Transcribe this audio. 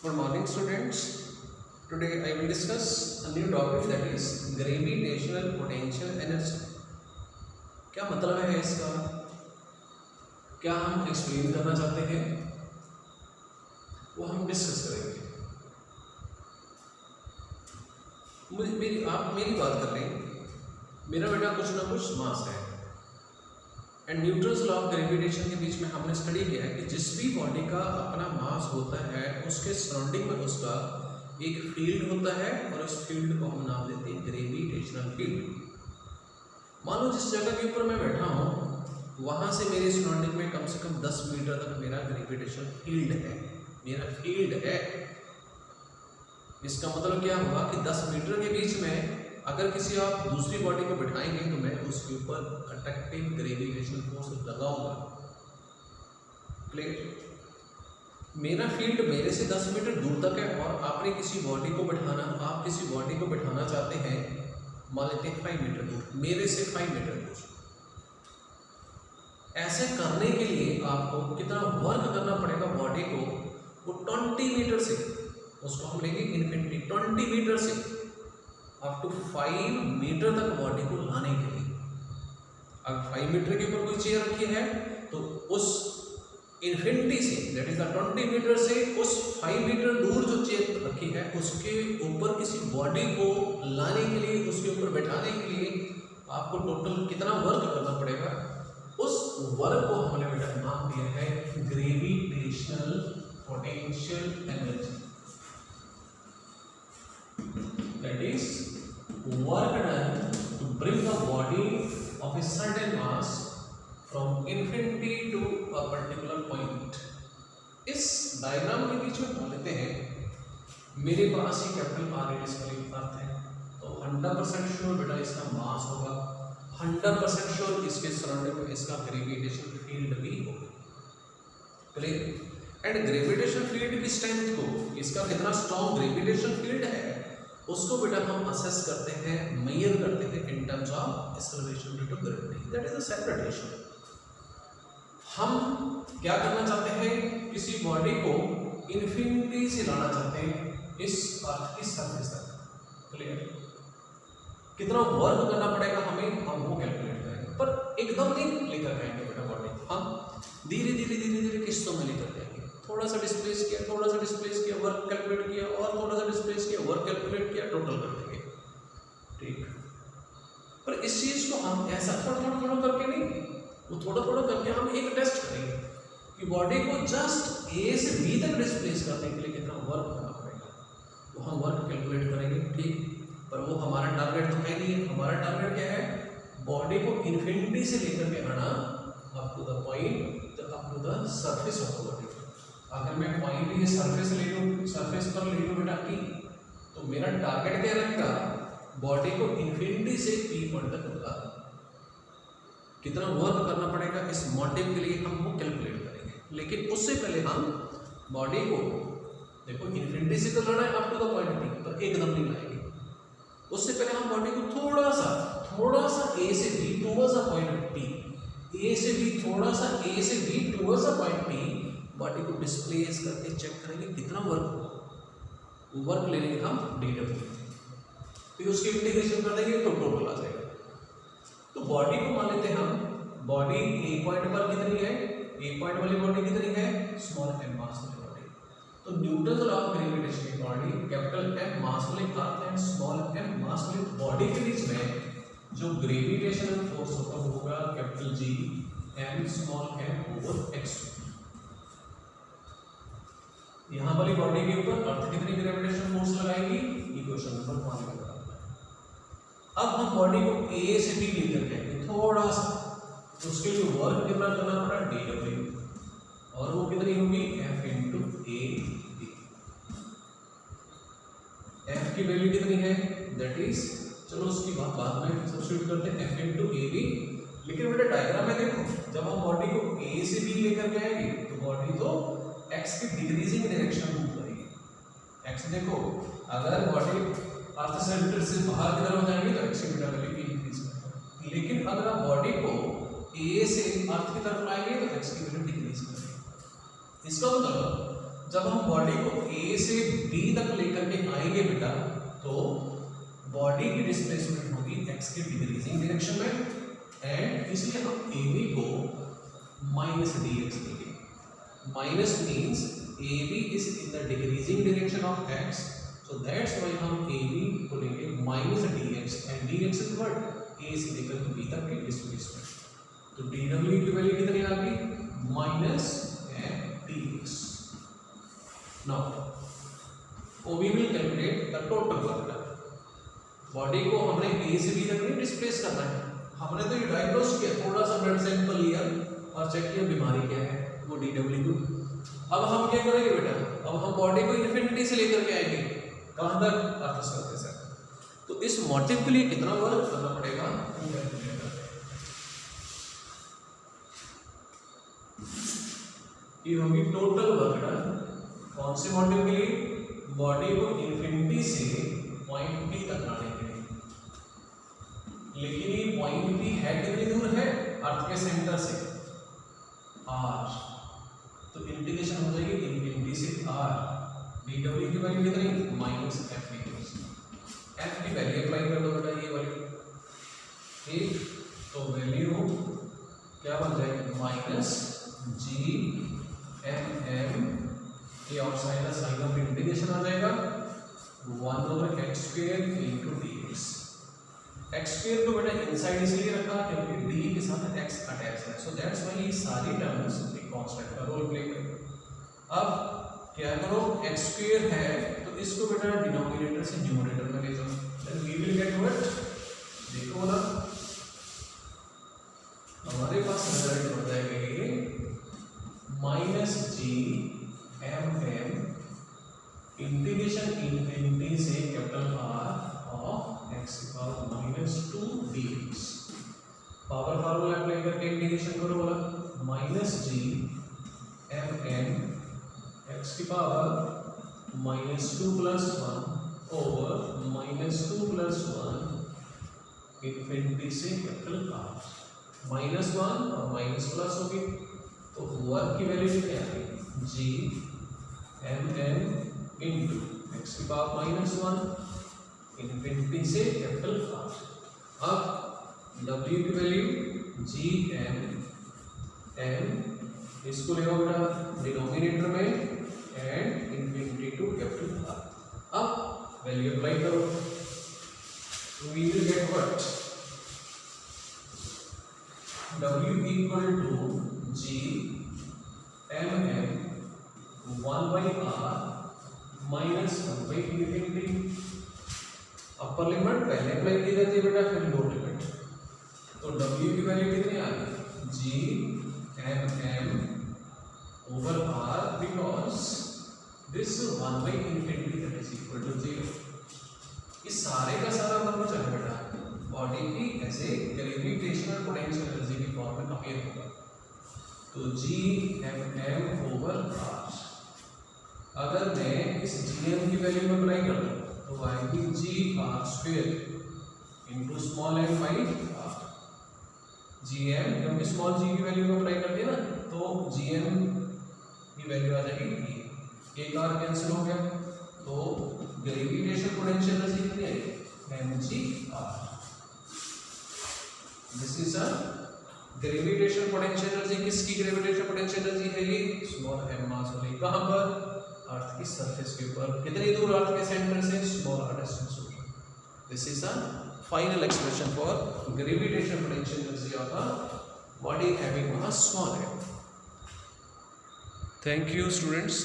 Good morning, students. Today I will discuss a new topic, that is gravitational potential energy. क्या मतलब है इसका? क्या हम एक्सप्लेन करना चाहते हैं, वो हम डिस्कस करेंगे। आप मेरी बात कर लें, मेरा बेटा कुछ ना कुछ मास है, and Newton's law of gravitation के बीच में हमने स्टडी किया है कि जिस भी बॉडी का अपना मास होता है उसके सराउंडिंग में उसका एक फील्ड होता है, और उस फील्ड को हम नाम देते हैं ग्रेविटेशनल फील्ड। मान लो जिस जगह के ऊपर मैं बैठा हूँ वहाँ से मेरे सराउंडिंग में कम से कम 10 मीटर तक मेरा ग्रेविटेशनल फील्ड है, मेरा फील्ड है। इसका मतलब क्या हुआ कि 10 मीटर के बीच में अगर किसी आप दूसरी बॉडी को बिठाएंगे तो मैं उसके ऊपर अट्रैक्टिव ग्रेविटेशनल फोर्स लगाऊंगा। क्लियर? मेरा फील्ड मेरे से 10 मीटर दूर तक है, और आपने किसी बॉडी को बिठाना, आप किसी बॉडी को बिठाना चाहते हैं, मान लेते हैं 5 मीटर दूर, मेरे से 5 मीटर दूर। ऐसे करने के लिए आपको कितना वर्क करना पड़ेगा बॉडी को, वो 20 मीटर से, उसको हम लेंगे इन्फिनिटी, 20 मीटर से अप टू 5 मीटर तक बॉडी को लाने के लिए। अगर 5 मीटर के ऊपर कोई चेयर रखी है तो उस इन्फिनिटी से, दैट इज द 20 मीटर से, उस 5 मीटर दूर जो चेयर रखी है उसके ऊपर किसी बॉडी को लाने के लिए, उसके ऊपर बैठाने के लिए आपको टोटल कितना वर्क करना पड़ेगा, उस वर्क को हमने बेटा नाम दिया है gravitational potential energy. That is work done to bring the body of a certain mass from infinity to a particular point. इस डायग्राम के बीच में बोल लेते हैं, मेरे पास ये कैपिटल आर रेडियस वाली अर्थ है, तो 100% श्योर बेटा इसका मास होगा, 100% श्योर इसके सराउंडिंग में इसका ग्रेविटेशन फील्ड भी होगा। क्लियर? एंड ग्रेविटेशन फील्ड की स्ट्रेंथ को, इसका कितना स्ट्रॉन्ग ग्रेविटेशन फील्ड है, उसको बेटा हम असेस करते हैं, मेजर करते हैं in terms of acceleration due to gravity. That is a separate issue. हम क्या करना चाहते हैं, किसी बॉडी को इन्फिनिटी से लाना चाहते हैं इस अर्थ की सरफेस तक। क्लियर? कितना वर्क करना पड़ेगा हमें, हम वो कैलकुलेट करेंगे, पर एकदम नहीं लेकर जाएंगे बेटा बॉडी, हम धीरे धीरे किस्तों में लेकर जाएंगे। थोड़ा सा डिस्प्लेस किया, थोड़ा सा डिस्प्लेस किया, वर्क कैलकुलेट किया, और थोड़ा सा डिस्प्लेस किया, वर्क कैलकुलेट किया, टोटल कर देंगे। ठीक? पर इस चीज को हम ऐसा थोड़ा करके नहीं, वो थोड़ा करके हम एक टेस्ट करेंगे कि बॉडी को जस्ट ए से बी तक डिस्प्लेस करने के लिए कितना वर्क करना पड़ेगा, वो हम वर्क कैलकुलेट करेंगे। ठीक? पर वो हमारा टारगेट तो है नहीं है। हमारा टारगेट क्या है, बॉडी को इन्फिनिटी से लेकर के आना up to the point, up to the surface of the body. अगर मैं पॉइंट ये सरफेस ले लूँ, सरफेस पर ले लूँ बेटा पी, तो मेरा टारगेट क्या रहेगा, बॉडी को इन्फिनिटी से पी पॉइंट तक लगा। कितना वर्क करना पड़ेगा इस मोटिव के लिए हम वो कैलकुलेट करेंगे, लेकिन उससे पहले हम बॉडी को, देखो इन्फिनिटी से तो लाना है up to the point P, पर एकदम नहीं लाएंगे। उससे पहले हम बॉडी को थोड़ा सा ए से B towards the point P, A से बी, थोड़ा सा ए से B towards the point P, body को डिस्प्लेस करके चेक करेंगे कितना वर्क होगा। वर्क लेने के हम डीडब्ल्यू, फिर उसकी इंटीग्रेशन कर देंगे तो टोटल आ जाएगा। तो बॉडी को मान लेते हैं हम, बॉडी ए पॉइंट पर कितनी है, ए पॉइंट वाली बॉडी कितनी है, स्मॉल एम मास वाली बॉडी। तो न्यूटन्स लॉ ऑफ ग्रेविटेशन की बॉडी, कैपिटल एम मास वाली earth and small M mass वाली बॉडी के बीच में जो ग्रेविटेशनल फोर्स होगा capital G M small M over X. यहाँ वाली बॉडी के ऊपर अर्थ कितनी ग्रेविटेशनल फोर्स लगाएगी, इक्वेशन नंबर 1 में बताता है। अब हम बॉडी को ए से बी लेकर जाएंगे थोड़ा सा, तो उसके लिए वर्क कितना करना पड़ा, डब्ल्यू, और वो कितनी होगी, एफ इंटू ए बी। एफ की वैल्यू कितनी है, दैट इज, चलो उसकी बात बाद में सब्स्टिट्यूट करते हैं, एफ इंटू ए बी। लेकिन बेटा डायग्राम में देखो, जब हम बॉडी को ए से बी लेकर जाएंगे तो बॉडी तो एक्स की डिक्रीजिंग डायरेक्शन मूव करेगी। एक्स देखो, अगर बॉडी अर्थ सेंटर से बाहर की तरफ जाएंगे तो एक्स की बेटा वैल्यू इंक्रीज करेगा, लेकिन अगर आप बॉडी को ए से अर्थ की तरफ लाएंगे तो एक्स की वैल्यू डिक्रीज करेगी। इसका मतलब जब हम बॉडी को ए से बी तक लेकर के आएंगे बेटा, तो बॉडी की डिस्प्लेसमेंट होगी एक्स के डिक्रीजिंग डायरेक्शन में, एंड इसलिए हम ए बी को माइनस डी एक्स लेंगे. Minus means A B is in the decreasing direction of X, so that's why हम ए बी को लेंगे minus D X, and D X is what, A से लेकर B तक की displacement. तो डी डब्ल्यू की वैल्यू कितनी आ गई, minus D x. Now we will calculate the total work done. Body को हमने ए से बी तक नहीं डिस्प्लेस करना है, हमने तो ये डायग्नोस किया, थोड़ा सा ब्लड सैंपल लिया और चेक किया बीमारी क्या है, वो डी डब्ल्यू. अब हम क्या करेंगे बेटा, अब हम बॉडी को इन्फिनिटी से लेकर के आएंगे कहाँ तक, अर्थ सरफेस तक. तो इस मोटिव के लिए कितना वर्क करना पड़ेगा, ये होगी टोटल वर्क डन. कौन से मोटिव के लिए, बॉडी को इन्फिनिटी से पॉइंट पी तक लाने के लिए. लेकिन ये पॉइंट पी है कितनी दूर है, अर्थ के सेंटर से आर, तो इंटीग्रेशन हो जाएगी इन्फिनिटी से आर. डी डब्ल्यू की वैल्यू कितनी, माइनस एफ डी. एफ की वैल्यू अप्लाई कर दो बेटा, ये वाली ठीक. तो वैल्यू क्या बन जाएगी, माइनस जी एम एम, ये आउटसाइड का साइन ऑफ इंटीग्रेशन आ जाएगा 1 over x square into dx. X square को बेटा इनसाइड इसलिए रखा क्योंकि d के साथ x अटैच है, सो दैट्स व्हाई ये सारी टर्म्स एक कांस्टेंट का रोल प्ले करेंगे. अब क्या करो, एक्स स्क्वायर है तो इसको बेटा डिनोमिनेटर से न्यूमरेटर में ले जाओ, then we will get what, देखो ना हमारे पास रिजल्ट हो जाएगा ये minus G M M integration infinity से कैपिटल आर ऑफ एक्स की power minus 2 dx. Power formula apply करके इंटीग्रेशन करो, बोला minus G M M X की power minus 2 plus 1 over minus 2 plus 1 infinity से कैपिटल आर. माइनस 1 और minus plus होगी, तो वर्क की वैल्यू क्या आ गई, G M N into X की पावर माइनस 1 इन्फिनिटी से कैपिटल आर. अब डब्ल्यू की वैल्यू जी एम एन, इसको ले बेटा डिनोमिनेटर में and infinity to capital R. अब वैल्यू अप्लाई करो, we will get what, W equal to G M M 1 by r minus 1 by infinity. Upper limit पहले apply की जाती है बेटा, फिर लोअर लिमिट. तो w की वैल्यू कितनी आ गई, G M M over r, because this 1 by infinity that is equal to 0. इस सारे का सारा मतलब चल बेटा बॉडी की ऐसे ग्रेविटेशनल पोटेंशियल एनर्जी की फॉर्म में अपेयर होगा. तो G M M over R, अगर मैं इस जी एम की वैल्यू में अप्लाई कर दूं तो आएगी G R square into small M by R. G M क्योंकि स्मॉल जी की वैल्यू में अप्लाई कर दिया ना, तो जी एम की वैल्यू आ जाएगी ए, एक आर कैंसिल हो गया, तो ग्रेविटेशनल पोटेंशियल एनर्जी कितनी आएगी, M G R. This is a gravitational potential energy. किसकी ग्रेविटेशनल पोटेंशियल एनर्जी है, ये स्मॉल एम मास वाली. कहां पर, अर्थ की सरफेस के ऊपर. कितनी दूर अर्थ के सेंटर से, small R distance. This is the final expression for gravitational potential energy of a body having a small M. Thank you students.